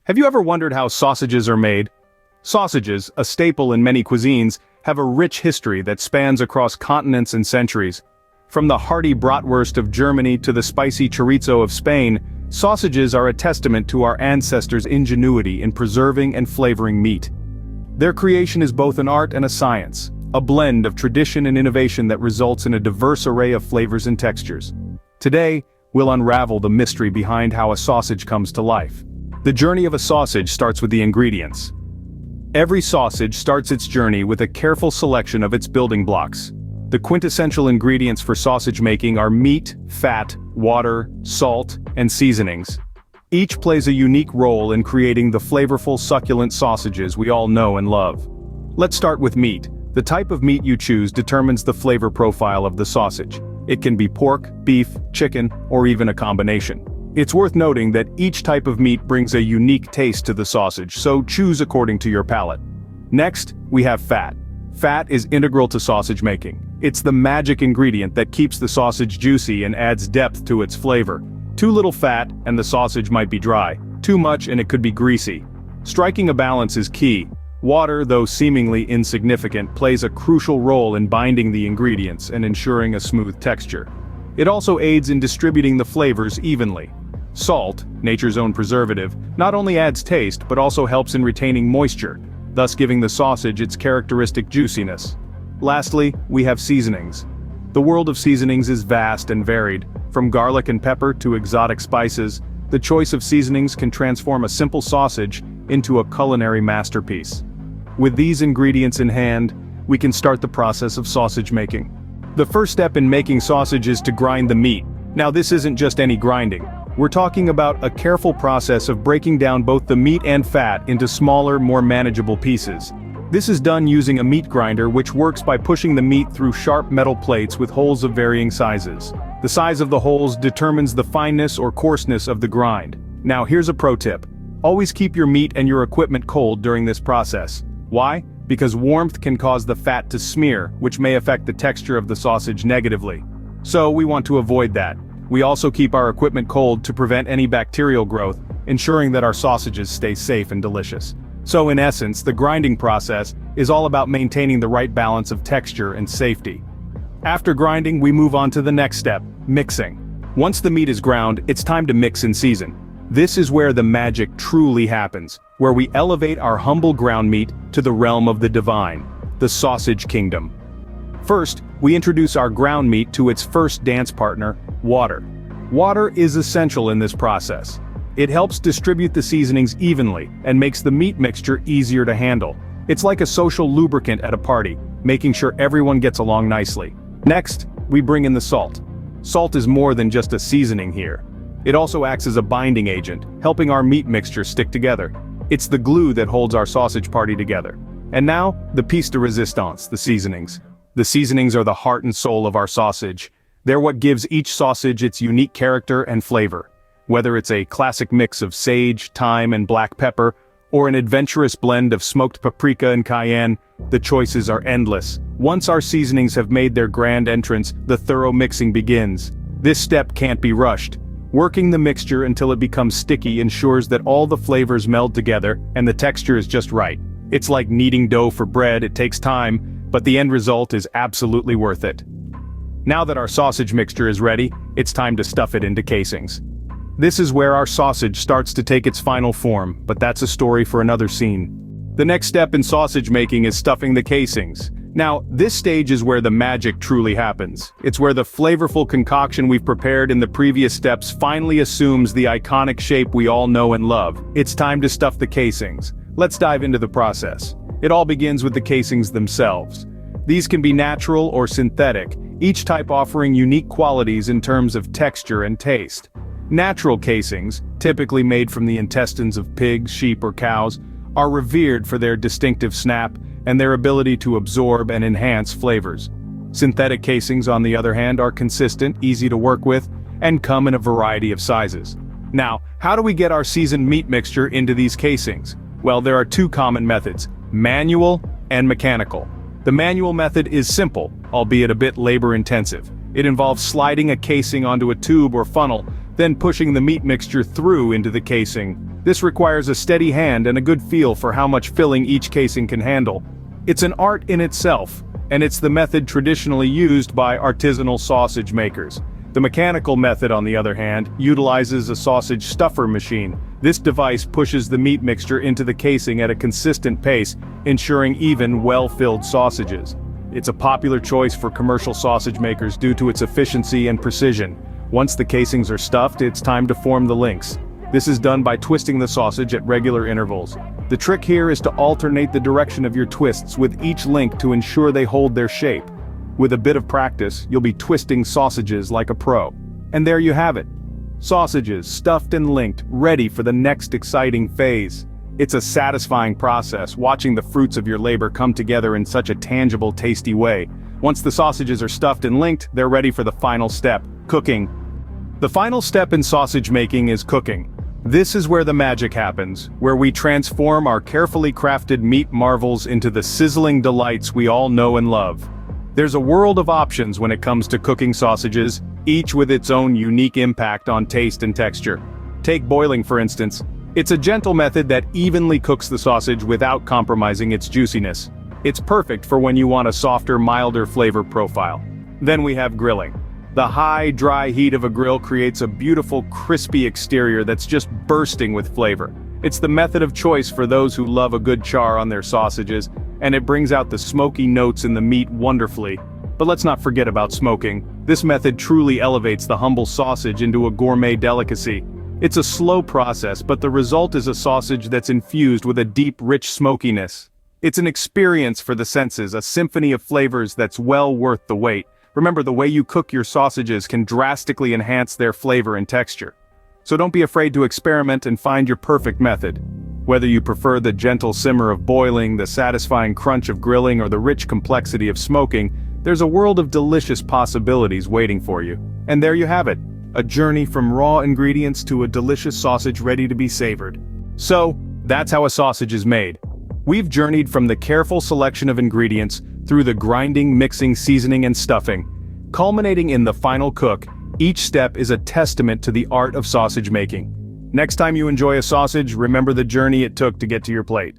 Have you ever wondered how sausages are made? Sausages, a staple in many cuisines, have a rich history that spans across continents and centuries. From the hearty bratwurst of Germany to the spicy chorizo of Spain, sausages are a testament to our ancestors' ingenuity in preserving and flavoring meat. Their creation is both an art and a science, a blend of tradition and innovation that results in a diverse array of flavors and textures. Today, we'll unravel the mystery behind how a sausage comes to life. The journey of a sausage starts with the ingredients. Every sausage starts its journey with a careful selection of its building blocks. The quintessential ingredients for sausage making are meat, fat, water, salt, and seasonings. Each plays a unique role in creating the flavorful, succulent sausages we all know and love. Let's start with meat. The type of meat you choose determines the flavor profile of the sausage. It can be pork, beef, chicken, or even a combination. It's worth noting that each type of meat brings a unique taste to the sausage, so choose according to your palate. Next, we have fat. Fat is integral to sausage making. It's the magic ingredient that keeps the sausage juicy and adds depth to its flavor. Too little fat, and the sausage might be dry. Too much, and it could be greasy. Striking a balance is key. Water, though seemingly insignificant, plays a crucial role in binding the ingredients and ensuring a smooth texture. It also aids in distributing the flavors evenly. Salt, nature's own preservative, not only adds taste but also helps in retaining moisture, thus giving the sausage its characteristic juiciness. Lastly, we have seasonings. The world of seasonings is vast and varied. From garlic and pepper to exotic spices, the choice of seasonings can transform a simple sausage into a culinary masterpiece. With these ingredients in hand, we can start the process of sausage making. The first step in making sausage is to grind the meat. Now, this isn't just any grinding. We're talking about a careful process of breaking down both the meat and fat into smaller, more manageable pieces. This is done using a meat grinder, which works by pushing the meat through sharp metal plates with holes of varying sizes. The size of the holes determines the fineness or coarseness of the grind. Now, here's a pro tip. Always keep your meat and your equipment cold during this process. Why? Because warmth can cause the fat to smear, which may affect the texture of the sausage negatively. So we want to avoid that. We also keep our equipment cold to prevent any bacterial growth, ensuring that our sausages stay safe and delicious. So in essence, the grinding process is all about maintaining the right balance of texture and safety. After grinding, we move on to the next step, mixing. Once the meat is ground, it's time to mix and season. This is where the magic truly happens, where we elevate our humble ground meat to the realm of the divine, the sausage kingdom. First, we introduce our ground meat to its first dance partner, water. Water is essential in this process. It helps distribute the seasonings evenly and makes the meat mixture easier to handle. It's like a social lubricant at a party, making sure everyone gets along nicely. Next, we bring in the salt. Salt is more than just a seasoning here. It also acts as a binding agent, helping our meat mixture stick together. It's the glue that holds our sausage party together. And now, the piece de resistance, the seasonings. The seasonings are the heart and soul of our sausage. They're what gives each sausage its unique character and flavor. Whether it's a classic mix of sage, thyme, and black pepper, or an adventurous blend of smoked paprika and cayenne, the choices are endless. Once our seasonings have made their grand entrance, the thorough mixing begins. This step can't be rushed. Working the mixture until it becomes sticky ensures that all the flavors meld together and the texture is just right. It's like kneading dough for bread. It takes time, but the end result is absolutely worth it. Now that our sausage mixture is ready, it's time to stuff it into casings. This is where our sausage starts to take its final form, but that's a story for another scene. The next step in sausage making is stuffing the casings. Now, this stage is where the magic truly happens. It's where the flavorful concoction we've prepared in the previous steps finally assumes the iconic shape we all know and love. It's time to stuff the casings. Let's dive into the process. It all begins with the casings themselves. These can be natural or synthetic, each type offering unique qualities in terms of texture and taste. Natural casings, typically made from the intestines of pigs, sheep, or cows, are revered for their distinctive snap and their ability to absorb and enhance flavors. Synthetic casings, on the other hand, are consistent, easy to work with, and come in a variety of sizes. Now, how do we get our seasoned meat mixture into these casings? Well, there are two common methods: manual and mechanical. The manual method is simple, albeit a bit labor-intensive. It involves sliding a casing onto a tube or funnel, then pushing the meat mixture through into the casing. This requires a steady hand and a good feel for how much filling each casing can handle. It's an art in itself, and it's the method traditionally used by artisanal sausage makers. The mechanical method, on the other hand, utilizes a sausage stuffer machine. This device pushes the meat mixture into the casing at a consistent pace, ensuring even, well-filled sausages. It's a popular choice for commercial sausage makers due to its efficiency and precision. Once the casings are stuffed, it's time to form the links. This is done by twisting the sausage at regular intervals. The trick here is to alternate the direction of your twists with each link to ensure they hold their shape. With a bit of practice, you'll be twisting sausages like a pro. And there you have it. Sausages, stuffed and linked, ready for the next exciting phase. It's a satisfying process, watching the fruits of your labor come together in such a tangible, tasty way. Once the sausages are stuffed and linked, they're ready for the final step, cooking. The final step in sausage making is cooking. This is where the magic happens, where we transform our carefully crafted meat marvels into the sizzling delights we all know and love. There's a world of options when it comes to cooking sausages, each with its own unique impact on taste and texture. Take boiling for instance. It's a gentle method that evenly cooks the sausage without compromising its juiciness. It's perfect for when you want a softer, milder flavor profile. Then we have grilling. The high, dry heat of a grill creates a beautiful, crispy exterior that's just bursting with flavor. It's the method of choice for those who love a good char on their sausages, and it brings out the smoky notes in the meat wonderfully. But let's not forget about smoking. This method truly elevates the humble sausage into a gourmet delicacy. It's a slow process, but the result is a sausage that's infused with a deep, rich smokiness. It's an experience for the senses, a symphony of flavors that's well worth the wait. Remember, the way you cook your sausages can drastically enhance their flavor and texture. So don't be afraid to experiment and find your perfect method. Whether you prefer the gentle simmer of boiling, the satisfying crunch of grilling, or the rich complexity of smoking, there's a world of delicious possibilities waiting for you. And there you have it, a journey from raw ingredients to a delicious sausage ready to be savored. So, that's how a sausage is made. We've journeyed from the careful selection of ingredients through the grinding, mixing, seasoning, and stuffing. Culminating in the final cook, each step is a testament to the art of sausage making. Next time you enjoy a sausage, remember the journey it took to get to your plate.